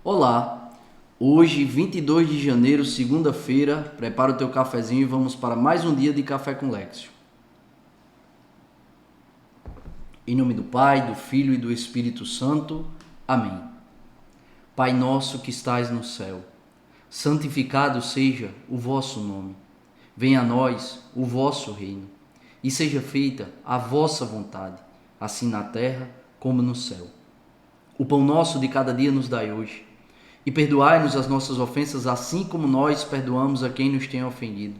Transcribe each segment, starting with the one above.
Olá, hoje 22 de janeiro, segunda-feira, prepara o teu cafezinho e vamos para mais um dia de Café com Lexio. Em nome do Pai, do Filho e do Espírito Santo. Amém. Pai nosso que estais no céu, santificado seja o vosso nome. Venha a nós o vosso reino e seja feita a vossa vontade, assim na terra como no céu. O pão nosso de cada dia nos dai hoje. E perdoai-nos as nossas ofensas, assim como nós perdoamos a quem nos tem ofendido.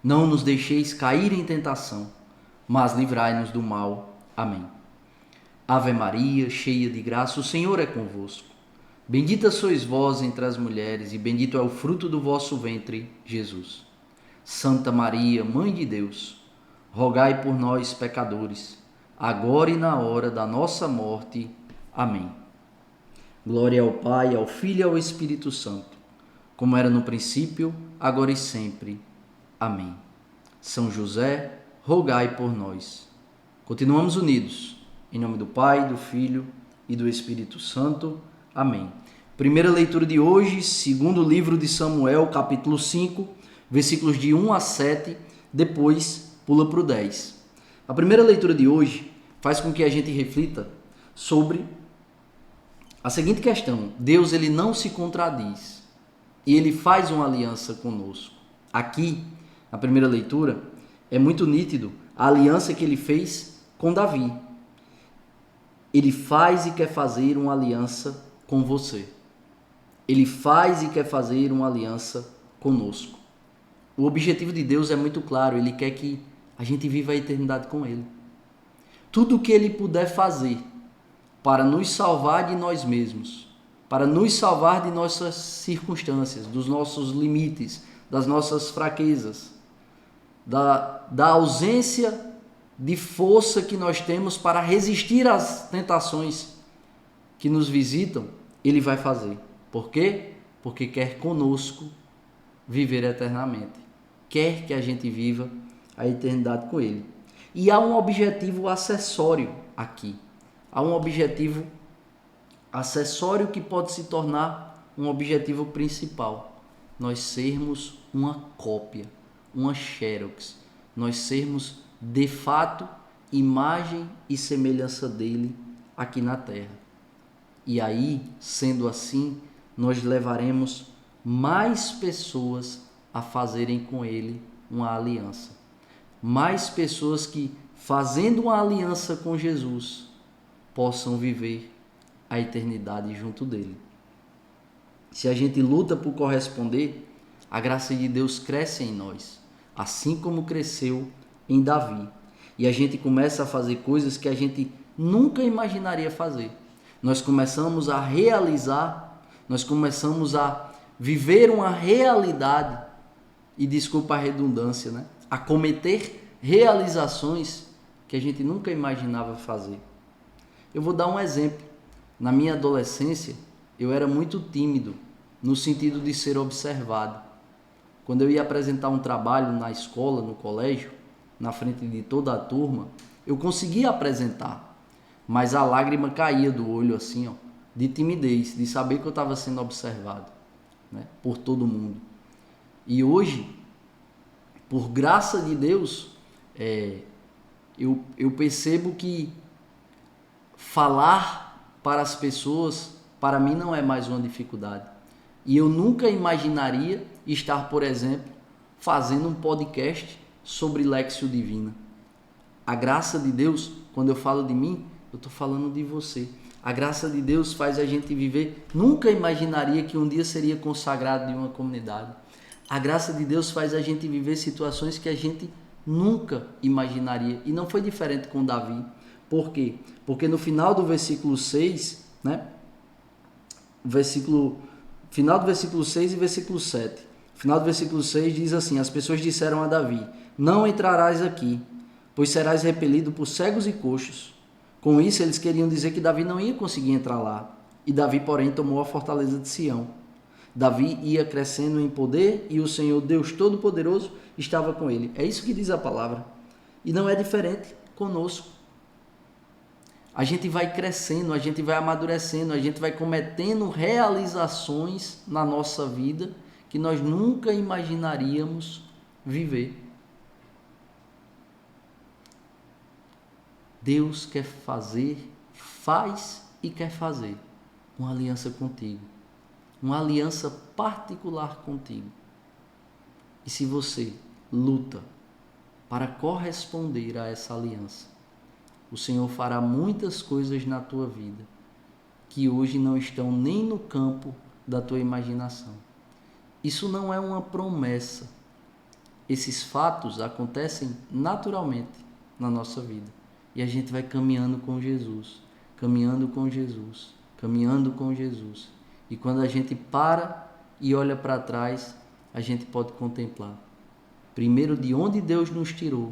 Não nos deixeis cair em tentação, mas livrai-nos do mal. Amém. Ave Maria, cheia de graça, o Senhor é convosco. Bendita sois vós entre as mulheres, e bendito é o fruto do vosso ventre, Jesus. Santa Maria, Mãe de Deus, rogai por nós, pecadores, agora e na hora da nossa morte. Amém. Glória ao Pai, ao Filho e ao Espírito Santo, como era no princípio, agora e sempre. Amém. São José, rogai por nós. Continuamos unidos, em nome do Pai, do Filho e do Espírito Santo. Amém. Primeira leitura de hoje, segundo livro de Samuel, capítulo 5, versículos de 1 a 7, depois pula para o 10. A primeira leitura de hoje faz com que a gente reflita sobre a seguinte questão: Deus, ele não se contradiz e ele faz uma aliança conosco. Aqui, na primeira leitura, é muito nítido a aliança que ele fez com Davi. Ele faz e quer fazer uma aliança com você. Ele faz e quer fazer uma aliança conosco. O objetivo de Deus é muito claro, ele quer que a gente viva a eternidade com ele. Tudo o que ele puder fazer para nos salvar de nós mesmos, para nos salvar de nossas circunstâncias, dos nossos limites, das nossas fraquezas, da ausência de força que nós temos para resistir às tentações que nos visitam, ele vai fazer. Por quê? Porque quer conosco viver eternamente. Quer que a gente viva a eternidade com ele. E há um objetivo acessório aqui. Há um objetivo acessório que pode se tornar um objetivo principal. Nós sermos uma cópia, uma xerox. Nós sermos, de fato, imagem e semelhança dele aqui na terra. E aí, sendo assim, nós levaremos mais pessoas a fazerem com ele uma aliança. Mais pessoas que, fazendo uma aliança com Jesus, possam viver a eternidade junto dele. Se a gente luta por corresponder, a graça de Deus cresce em nós, assim como cresceu em Davi. E a gente começa a fazer coisas que a gente nunca imaginaria fazer. Nós começamos a realizar, nós começamos a viver uma realidade, e desculpa a redundância, né? A cometer realizações que a gente nunca imaginava fazer. Eu vou dar um exemplo. Na minha adolescência, eu era muito tímido, no sentido de ser observado. Quando eu ia apresentar um trabalho na escola, no colégio, na frente de toda a turma, eu conseguia apresentar, mas a lágrima caía do olho assim, ó, de timidez, de saber que eu estava sendo observado, né, por todo mundo. E hoje, por graça de Deus, eu percebo que falar para as pessoas, para mim, não é mais uma dificuldade. E eu nunca imaginaria estar, por exemplo, fazendo um podcast sobre Lexio Divina. A graça de Deus, quando eu falo de mim, eu estou falando de você. A graça de Deus faz a gente viver. Nunca imaginaria que um dia seria consagrado de uma comunidade. A graça de Deus faz a gente viver situações que a gente nunca imaginaria. E não foi diferente com Davi. Por quê? Porque no final do versículo 6, né? Final do versículo 6 e versículo 7. Final do versículo 6 diz assim: as pessoas disseram a Davi: não entrarás aqui, pois serás repelido por cegos e coxos. Com isso, eles queriam dizer que Davi não ia conseguir entrar lá. E Davi, porém, tomou a fortaleza de Sião. Davi ia crescendo em poder e o Senhor, Deus Todo-Poderoso, estava com ele. É isso que diz a palavra. E não é diferente conosco. a gente vai crescendo, a gente vai amadurecendo, a gente vai cometendo realizações na nossa vida que nós nunca imaginaríamos viver. Deus quer fazer, faz e quer fazer uma aliança contigo, uma aliança particular contigo. E se você luta para corresponder a essa aliança, o Senhor fará muitas coisas na tua vida que hoje não estão nem no campo da tua imaginação. Isso não é uma promessa. Esses fatos acontecem naturalmente na nossa vida. E a gente vai caminhando com Jesus, caminhando com Jesus, caminhando com Jesus. E quando a gente para e olha para trás, a gente pode contemplar, primeiro, de onde Deus nos tirou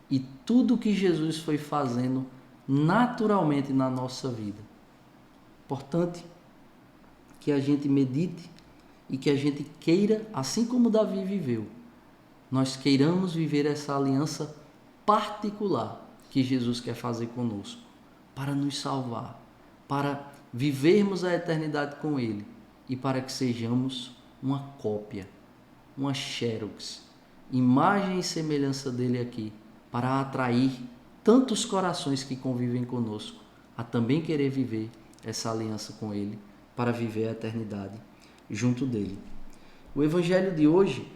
e tudo que Jesus foi fazendo naturalmente na nossa vida. Importante que a gente medite e que a gente queira, assim como Davi viveu, nós queiramos viver essa aliança particular que Jesus quer fazer conosco, para nos salvar, para vivermos a eternidade com Ele e para que sejamos uma cópia, uma xerox, imagem e semelhança dele aqui, para atrair tantos corações que convivem conosco a também querer viver essa aliança com Ele, para viver a eternidade junto dele. O evangelho de hoje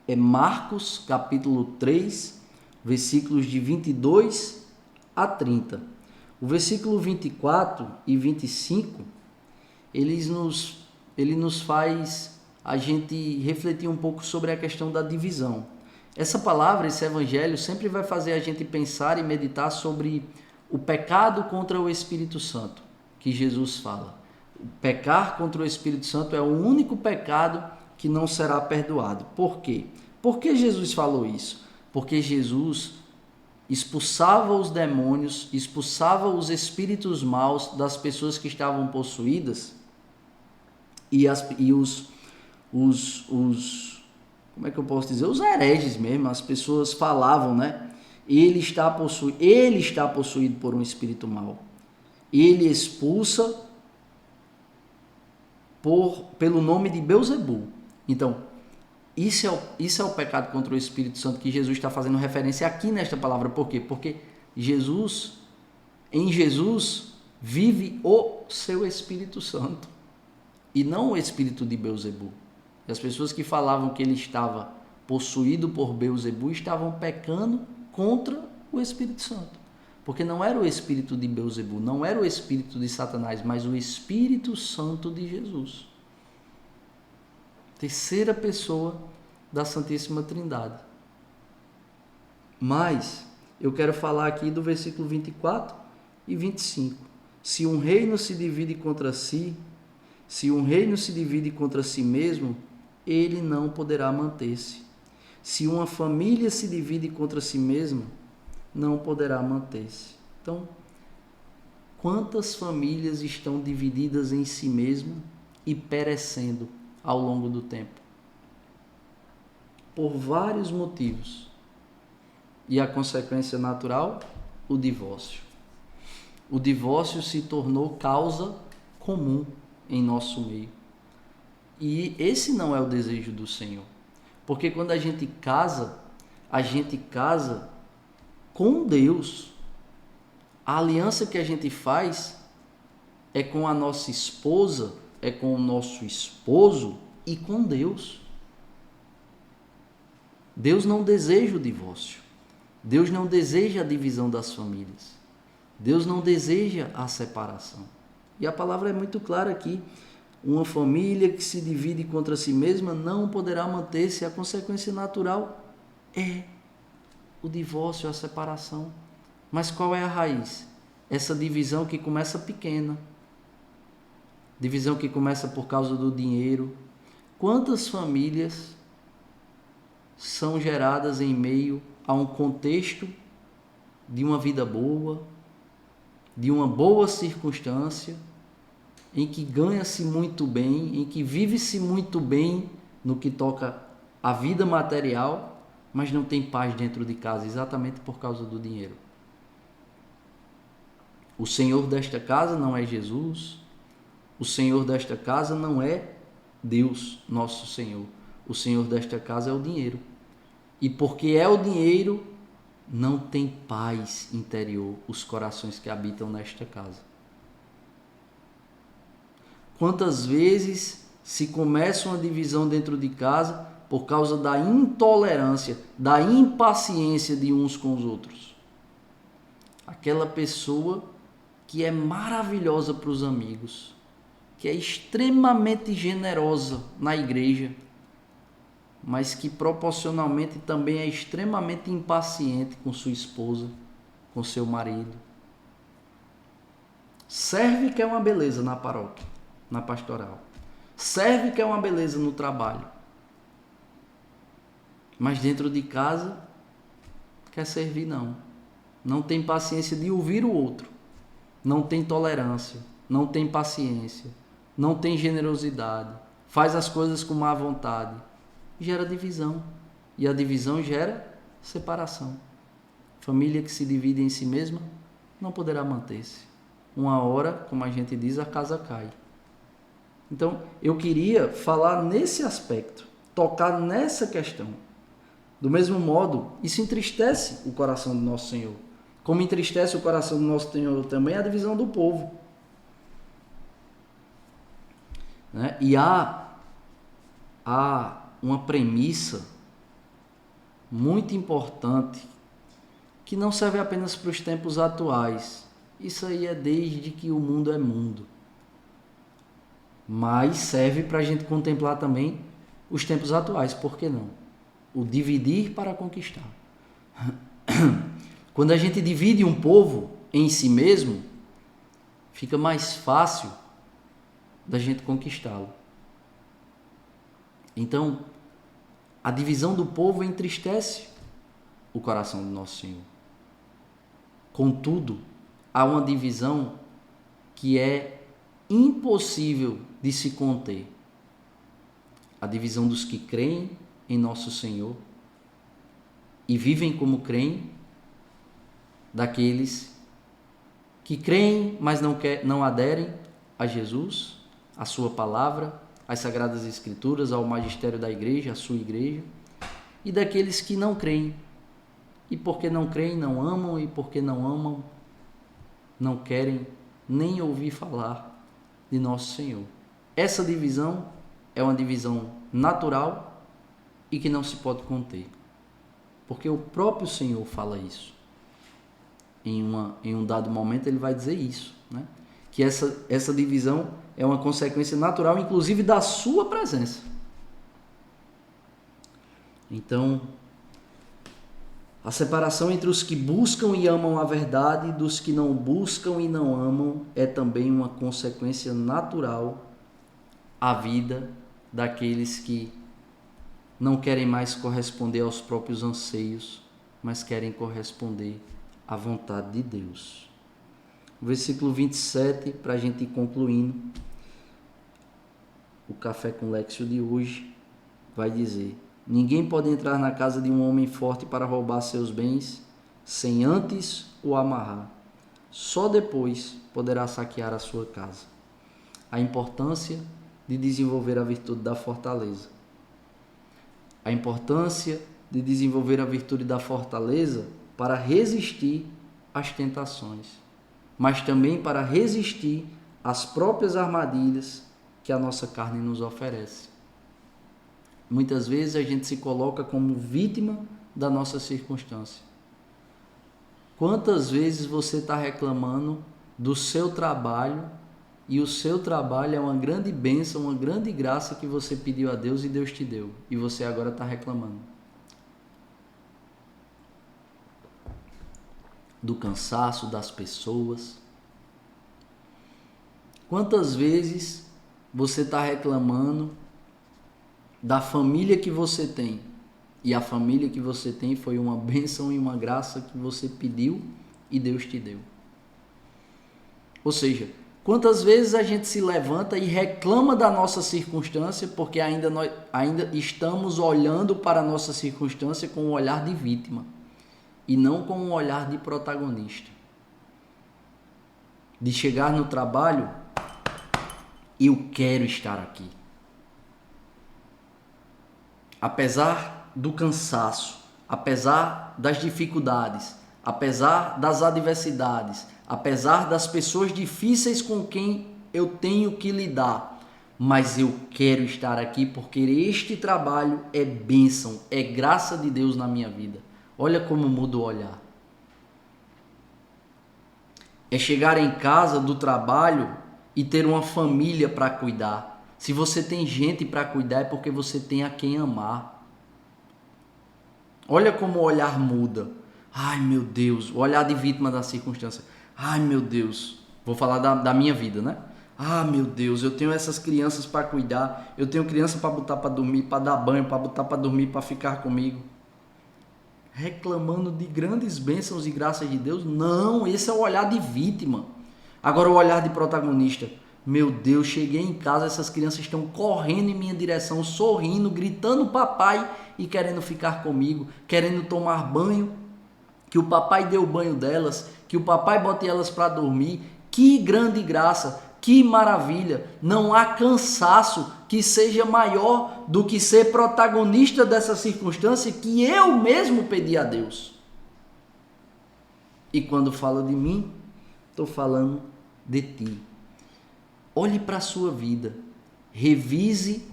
é Marcos, capítulo 3, versículos de 22 a 30. O versículo 24 e 25, ele nos faz a gente refletir um pouco sobre a questão da divisão. Essa palavra, esse evangelho, sempre vai fazer a gente pensar e meditar sobre o pecado contra o Espírito Santo, que Jesus fala. O pecar contra o Espírito Santo é o único pecado que não será perdoado. Por quê? Por que Jesus falou isso? Porque Jesus expulsava os demônios, expulsava os espíritos maus das pessoas que estavam possuídas e como é que eu posso dizer? Os hereges mesmo, as pessoas falavam, né? Ele está possuído por um espírito mau. Ele expulsa pelo nome de Beelzebul. Então, isso é o pecado contra o Espírito Santo que Jesus está fazendo referência aqui nesta palavra. Por quê? Porque em Jesus vive o seu Espírito Santo e não o espírito de Beelzebul. E as pessoas que falavam que ele estava possuído por Beelzebul estavam pecando contra o Espírito Santo. Porque não era o espírito de Beelzebul, não era o espírito de Satanás, mas o Espírito Santo de Jesus. Terceira pessoa da Santíssima Trindade. Mas eu quero falar aqui do versículo 24 e 25. Se um reino se divide contra si, se um reino se divide contra si mesmo, ele não poderá manter-se. Se uma família se divide contra si mesma, não poderá manter-se. Então, quantas famílias estão divididas em si mesmas e perecendo ao longo do tempo? Por vários motivos. E a consequência natural? O divórcio. O divórcio se tornou causa comum em nosso meio. E esse não é o desejo do Senhor. Porque quando a gente casa com Deus. A aliança que a gente faz é com a nossa esposa, é com o nosso esposo e com Deus. Deus não deseja o divórcio. Deus não deseja a divisão das famílias. Deus não deseja a separação. E a palavra é muito clara aqui. Uma família que se divide contra si mesma não poderá manter-se. A consequência natural é o divórcio, a separação. Mas qual é a raiz? Essa divisão que começa pequena. Divisão que começa por causa do dinheiro. Quantas famílias são geradas em meio a um contexto de uma vida boa, de uma boa circunstância, em que ganha-se muito bem, em que vive-se muito bem no que toca à vida material, mas não tem paz dentro de casa, exatamente por causa do dinheiro. O Senhor desta casa não é Jesus. O Senhor desta casa não é Deus, nosso Senhor. O Senhor desta casa é o dinheiro. E porque é o dinheiro, não tem paz interior os corações que habitam nesta casa. Quantas vezes se começa uma divisão dentro de casa por causa da intolerância, da impaciência de uns com os outros? Aquela pessoa que é maravilhosa para os amigos, que é extremamente generosa na igreja, mas que proporcionalmente também é extremamente impaciente com sua esposa, com seu marido. Serve que é uma beleza na paróquia, na pastoral. Serve que é uma beleza no trabalho. Mas dentro de casa, quer servir não. Não tem paciência de ouvir o outro. Não tem tolerância. Não tem paciência. Não tem generosidade. Faz as coisas com má vontade. Gera divisão. E a divisão gera separação. Família que se divide em si mesma não poderá manter-se. Uma hora, como a gente diz, a casa cai. Então, eu queria falar nesse aspecto, tocar nessa questão. Do mesmo modo, isso entristece o coração do nosso Senhor. Como entristece o coração do nosso Senhor também a divisão do povo. Né? E há uma premissa muito importante que não serve apenas para os tempos atuais. Isso aí é desde que o mundo é mundo. Mas serve para a gente contemplar também os tempos atuais, por que não? O dividir para conquistar. Quando a gente divide um povo em si mesmo, fica mais fácil da gente conquistá-lo. Então, a divisão do povo entristece o coração do nosso Senhor. Contudo, há uma divisão que é impossível de se conter. A divisão dos que creem em nosso Senhor e vivem como creem, daqueles que creem, mas não aderem a Jesus, a sua palavra, às Sagradas Escrituras, ao magistério da igreja, a sua igreja, e daqueles que não creem. E porque não creem, não amam, e porque não amam, não querem nem ouvir falar de nosso Senhor. Essa divisão é uma divisão natural e que não se pode conter. Porque o próprio Senhor fala isso. Em um dado momento ele vai dizer isso, né? Que essa divisão é uma consequência natural, inclusive da sua presença. Então, a separação entre os que buscam e amam a verdade e dos que não buscam e não amam é também uma consequência natural à vida daqueles que não querem mais corresponder aos próprios anseios, mas querem corresponder à vontade de Deus. O versículo 27, para a gente ir concluindo, o Café com Lexio de hoje vai dizer: ninguém pode entrar na casa de um homem forte para roubar seus bens sem antes o amarrar. Só depois poderá saquear a sua casa. A importância de desenvolver a virtude da fortaleza. A importância de desenvolver a virtude da fortaleza para resistir às tentações, mas também para resistir às próprias armadilhas que a nossa carne nos oferece. Muitas vezes a gente se coloca como vítima da nossa circunstância. Quantas vezes você está reclamando do seu trabalho e o seu trabalho é uma grande bênção, uma grande graça que você pediu a Deus e Deus te deu, e você agora está reclamando do cansaço das pessoas? Quantas vezes você está reclamando da família que você tem, e a família que você tem foi uma bênção e uma graça que você pediu e Deus te deu? Ou seja, quantas vezes a gente se levanta e reclama da nossa circunstância porque ainda estamos olhando para a nossa circunstância com um olhar de vítima e não com um olhar de protagonista. de chegar no trabalho, eu quero estar aqui. Apesar do cansaço, apesar das dificuldades, apesar das adversidades, apesar das pessoas difíceis com quem eu tenho que lidar, mas eu quero estar aqui porque este trabalho é bênção, é graça de Deus na minha vida. Olha como muda o olhar. É chegar em casa do trabalho e ter uma família para cuidar. Se você tem gente para cuidar é porque você tem a quem amar. Olha como o olhar muda. Ai meu Deus, o olhar de vítima da circunstância. Ai meu Deus, vou falar da minha vida, né? Ah meu Deus, eu tenho essas crianças para cuidar. Eu tenho criança para botar para dormir, para dar banho, para botar para dormir, para ficar comigo. Reclamando de grandes bênçãos e graças de Deus? Não, esse é o olhar de vítima. Agora o olhar de protagonista. Meu Deus, cheguei em casa, essas crianças estão correndo em minha direção, sorrindo, gritando papai e querendo ficar comigo, querendo tomar banho, que o papai dê o banho delas, que o papai bote elas para dormir. Que grande graça, que maravilha. Não há cansaço que seja maior do que ser protagonista dessa circunstância que eu mesmo pedi a Deus. E quando falo de mim, estou falando de ti. Olhe para a sua vida, revise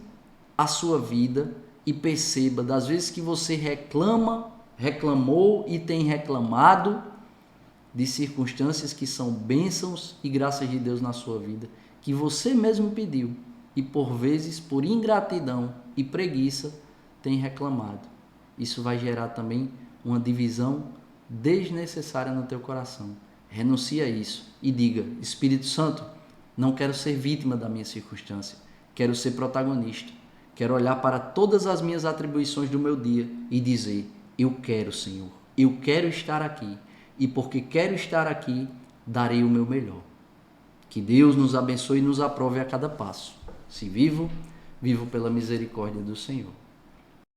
a sua vida e perceba das vezes que você reclamou e tem reclamado de circunstâncias que são bênçãos e graças de Deus na sua vida, que você mesmo pediu e por vezes, por ingratidão e preguiça, tem reclamado. Isso vai gerar também uma divisão desnecessária no teu coração. Renuncie a isso e diga: Espírito Santo, não quero ser vítima da minha circunstância, quero ser protagonista. Quero olhar para todas as minhas atribuições do meu dia e dizer: eu quero, Senhor, eu quero estar aqui. E porque quero estar aqui, darei o meu melhor. Que Deus nos abençoe e nos aprove a cada passo. Se vivo, vivo pela misericórdia do Senhor.